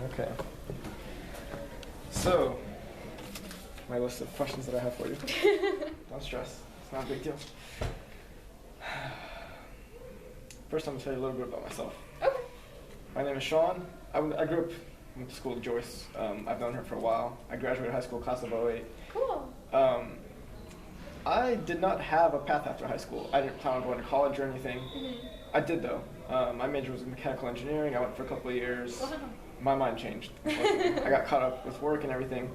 Okay. So, my list of questions that I have for you. Don't stress. It's not a big deal. First, I'm going to tell you a little bit about myself. Okay. My name is Sean. I grew up, went to school with Joyce. I've known her for a while. I graduated high school class of '08. Cool. I did not have a path after high school. I didn't plan on going to college or anything. Mm-hmm. I did though. My major was in mechanical engineering. I went for a couple of years. Wow. My mind changed. I got caught up with work and everything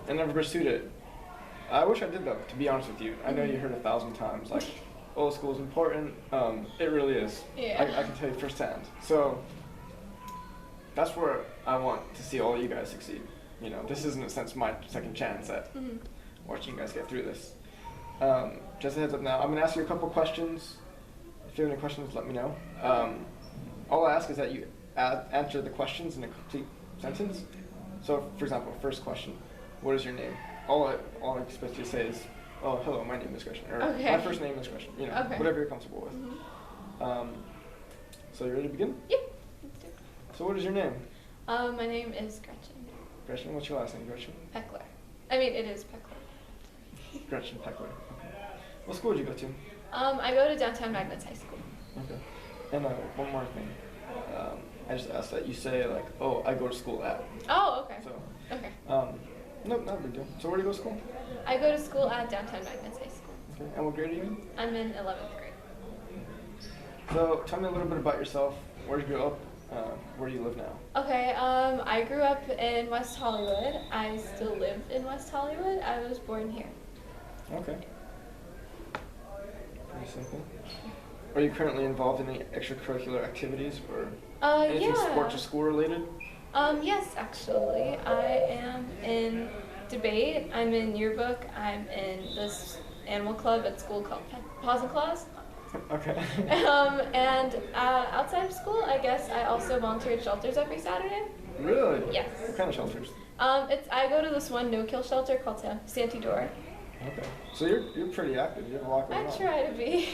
and never pursued it. I wish I did though, to be honest with you. I know you heard 1,000 times, like, oh, school is important. It really is. Yeah. I can tell you firsthand. So that's where I want to see all you guys succeed. You know, this is in a sense my second chance at watching you guys get through this. Just a heads up now, I'm going to ask you a couple questions. If you have any questions, let me know. All I ask is that you answer the questions in a complete sentence. So, for example, first question, what is your name? All I expect you to say is, oh, hello, my name is Gretchen, or my first name is Gretchen, you know, whatever you're comfortable with. So you ready to begin? Yep. Let's do it. So what is your name? My name is Gretchen. Gretchen, what's your last name, Gretchen? Peckler. I mean, it is Peckler. Gretchen Peckler. Okay. What school did you go to? I go to Downtown Magnets High School. Okay. And one more thing. I just asked that you say, like, oh, I go to school at. Oh, okay. So, okay. Nope, not a big deal. So where do you go to school? I go to school at Downtown Magnets High School. Okay. And what grade are you in? I'm in 11th grade. So tell me a little bit about yourself. Where did you grow up? Where do you live now? Okay, I grew up in West Hollywood. I still live in West Hollywood. I was born here. Okay. Pretty simple. Are you currently involved in any extracurricular activities or anything sports or school related? Yes, actually. I am in debate. I'm in yearbook. I'm in this animal club at school called Paws and Claws. Okay. And outside of school, I guess I also volunteer at shelters every Saturday. Really? Yes. What kind of shelters? I go to this one no-kill shelter called Santee Door. Okay. So you're pretty active. You have a lot going on. I try to be.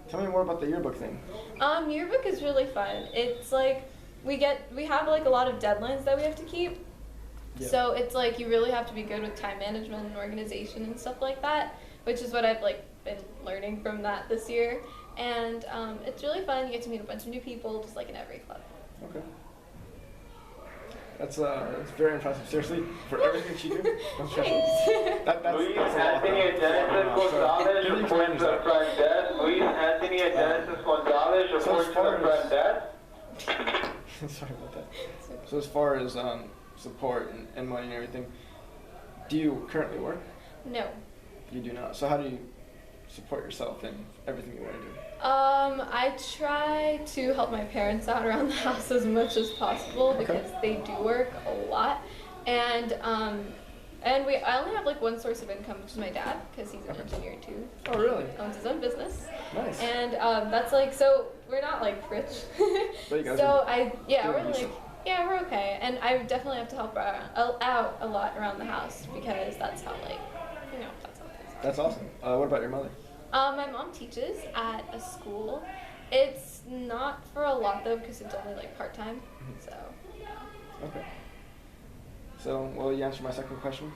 Tell me more about the yearbook thing. Yearbook is really fun. It's like we have like a lot of deadlines that we have to keep. Yeah. So it's like you really have to be good with time management and organization and stuff like that, which is what I've like been learning from that this year. And it's really fun. You get to meet a bunch of new people, just like in every club. Okay. That's very impressive. Seriously, for everything that you do, don't stress it. That's Anthony Gonzalez reports to the front desk. Luis Anthony Gonzalez reports to the front desk. Sorry about that. So as far as support and money and everything, do you currently work? No. You do not. So how do you support yourself in everything you want to do? I try to help my parents out around the house as much as possible because they do work a lot, and I only have like one source of income, which is my dad, because he's an engineer too. Oh, really? Owns his own business. Nice. And that's like, so we're not like rich. But you guys we're okay, and I definitely have to help out a lot around the house because that's how that's how it is. That's awesome. What about your mother? My mom teaches at a school. It's not for a lot though because it's only like part-time, so yeah. Okay. So, well, you answered my second question.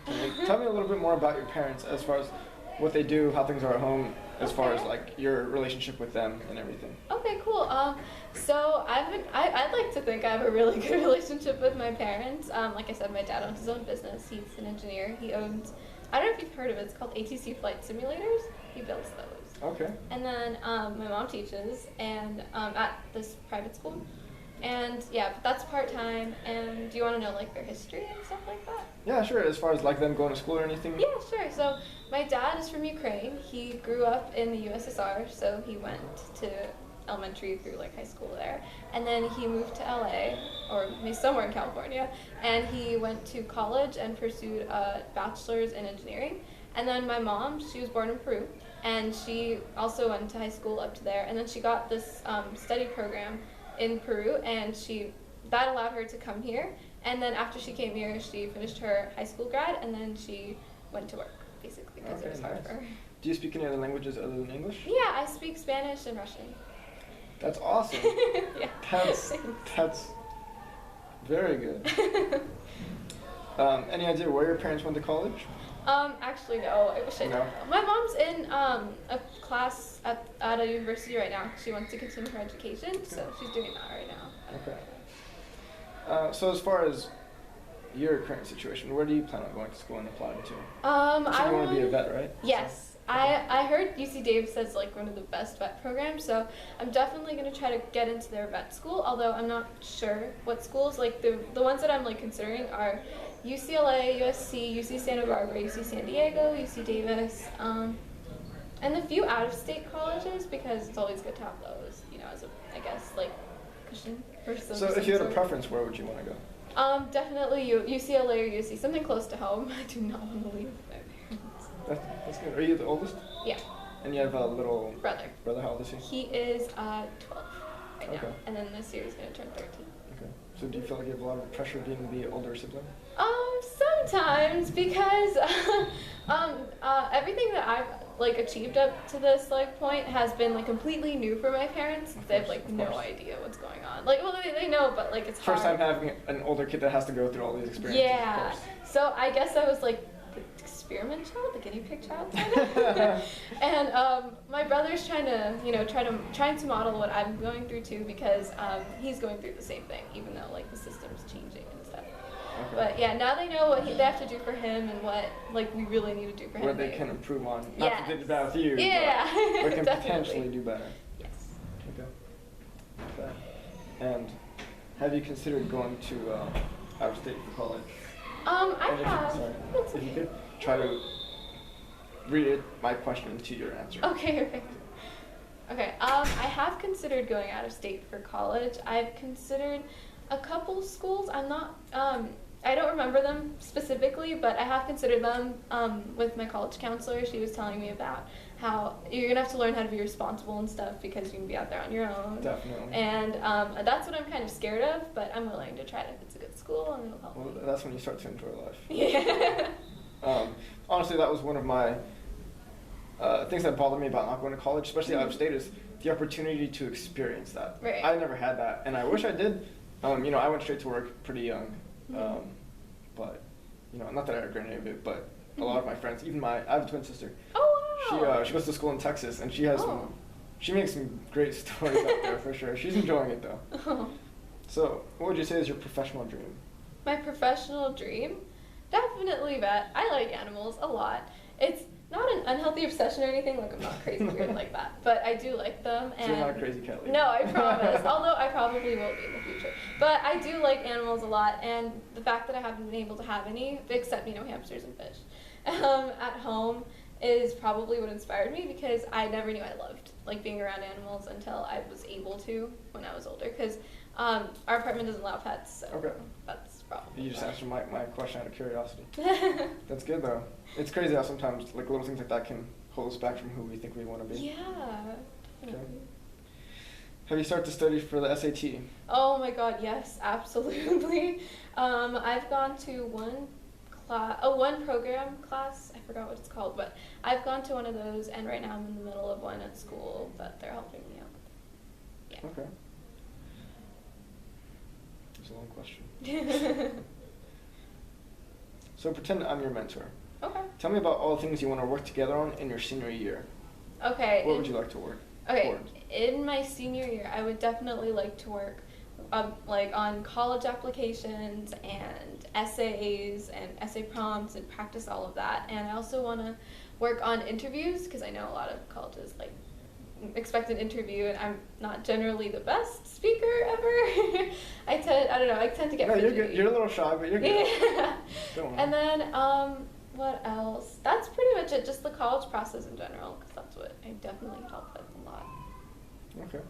Tell me a little bit more about your parents as far as what they do, how things are at home, as far as like your relationship with them and everything. Okay, cool. So I'd like to think I have a really good relationship with my parents. Like I said, my dad owns his own business. He's an engineer. He owns, I don't know if you've heard of it, it's called ATC Flight Simulators. He builds those. Okay. And then my mom teaches and at this private school. And yeah, but that's part-time. And do you want to know like their history and stuff like that? Yeah, sure. As far as like them going to school or anything? Yeah, sure. So my dad is from Ukraine. He grew up in the USSR, so he went to elementary through like high school there. And then he moved to LA, or maybe somewhere in California, and he went to college and pursued a bachelor's in engineering. And then my mom, she was born in Peru, and she also went to high school up to there. And then she got this study program in Peru, and that allowed her to come here. And then after she came here, she finished her high school grad, and then she went to work, basically, because it was hard for her. Do you speak any other languages other than English? Yeah, I speak Spanish and Russian. That's awesome. Yeah. That's Very good. Any idea where your parents went to college? Actually, no. I wish I did. No? My mom's in a class at a university right now. She wants to continue her education, so she's doing that right now. Okay. So as far as your current situation, where do you plan on going to school and applying to? I you want to be a vet, right? Yes. I heard UC Davis is like one of the best vet programs, so I'm definitely going to try to get into their vet school, although I'm not sure what schools. Like the ones that I'm like considering are UCLA, USC, UC Santa Barbara, UC San Diego, UC Davis, and a few out-of-state colleges, because it's always good to have those, you know, as a, I guess, like, cushion for some. So if you had a preference, where would you want to go? Definitely UCLA or UC, something close to home. I do not want to leave my parents. That's good. Are you the oldest? Yeah. And you have a little brother. Brother, how old is he? He is 12 right now, Okay. and then this year he's going to turn 13. Okay. So do you feel like you have a lot of pressure being the older sibling? Sometimes, because everything that I've like achieved up to this like point has been like completely new for my parents. They have like no idea what's going on. Like, well, they know, but like it's First hard. time having an older kid that has to go through all these experiences. Yeah. So I guess I was like the experiment child, the guinea pig child, kind of. And my brother's trying to model what I'm going through too, because he's going through the same thing, even though like the system's changing and stuff. Okay. But yeah, now they know what they have to do for him and what like we really need to do for him. Where they can improve on. Not that they did bad with you, yeah, but can definitely. potentially do better. Yes. Okay. And have you considered going to out of state for college? I have. Sorry. If you could try to read my question to your answer. Okay. I have considered going out of state for college. I've considered a couple schools. I'm not. I don't remember them specifically, but I have considered them with my college counselor. She was telling me about how you're gonna have to learn how to be responsible and stuff, because you can be out there on your own. Definitely. And that's what I'm kind of scared of, but I'm willing to try it if it's a good school and it'll help. Well, that's when you start to enjoy life. Yeah. Honestly, that was one of my things that bothered me about not going to college, especially out of state, is the opportunity to experience that. Right. I never had that, and I wish I did. I went straight to work pretty young, but not that I regret any of it, but a lot of my friends, even I have a twin sister. Oh wow. She goes to school in Texas, and she has she makes some great stories out there for sure. She's enjoying it though. Oh. So, what would you say is your professional dream? My professional dream? Definitely vet. I like animals a lot. It's not an unhealthy obsession or anything, like I'm not crazy weird like that, but I do like them. And So you're not a crazy cat lady. No, I promise. Although I probably will be in the future. But I do like animals a lot, and the fact that I haven't been able to have any, except hamsters and fish, at home is probably what inspired me, because I never knew I loved like being around animals until I was able to when I was older, because our apartment doesn't allow pets, so that's probably You just answered my question out of curiosity. That's good though. It's crazy how sometimes like little things like that can hold us back from who we think we want to be. Yeah, definitely. Okay. Have you started to study for the SAT? Oh my god, yes, absolutely. I've gone to one program class, I forgot what it's called, but I've gone to one of those, and right now I'm in the middle of one at school that they're helping me out with. Yeah. Okay. That's a long question. So pretend I'm your mentor. Okay. Tell me about all the things you want to work together on in your senior year. Okay. What would you like to work towards? In my senior year, I would definitely like to work like on college applications and essays and essay prompts and practice all of that. And I also want to work on interviews, because I know a lot of colleges like expect an interview, and I'm not generally the best speaker ever. I tend to get No, you're good. You're a little shy, but you're good. Yeah. And then what else? That's pretty much it. Just the college process in general, because that's what I definitely help with a lot. Okay.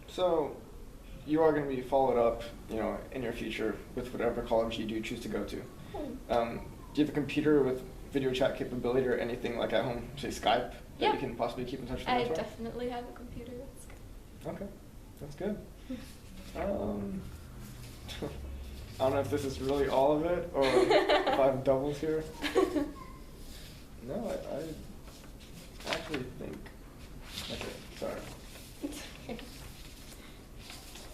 So, you are going to be followed up, in your future with whatever college you do choose to go to. Do you have a computer with video chat capability or anything like at home, say Skype, that you can possibly keep in touch with? I definitely have a computer with Skype. Okay, that's good. I don't know if this is really all of it, or if I have doubles here. No, I actually think. Okay, sorry. It's okay.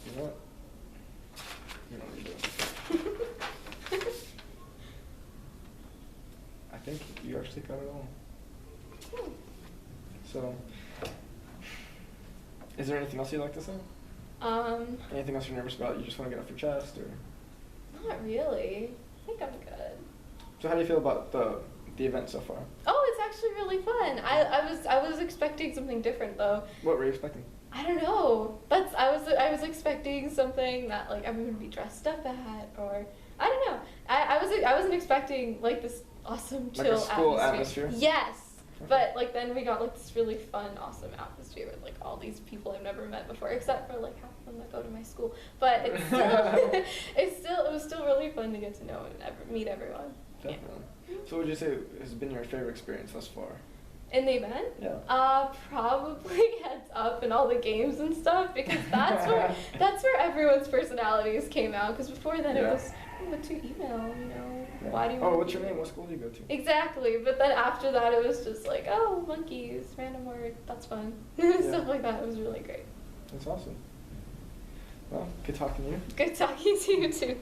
You know what? actually got it all. Hmm. So, is there anything else you'd like to say? Anything else you're nervous about? You just want to get off your chest, or? Not really. I think I'm good. So how do you feel about the event so far? Oh, it's actually really fun. I was expecting something different though. What were you expecting? I don't know. I was expecting something that like everyone would be dressed up at, or I don't know. I wasn't expecting like this awesome chill like a school atmosphere. Yes. Okay. But like then we got like this really fun, awesome atmosphere with like all these people I've never met before, except for like half of them that go to my school. But it's still it was still really fun to get to know and meet everyone. Definitely. Yeah. So what would you say has been your favorite experience thus far? In the event? Yeah. Probably Heads Up and all the games and stuff, because that's where everyone's personalities came out. Because before then it was, what's your email? You know, yeah. why do you? Oh, what's your name? What school do you go to? Exactly, but then after that it was just like, oh, monkeys, random word, that's fun, stuff like that. It was really great. That's awesome. Well, good talking to you. Good talking to you too.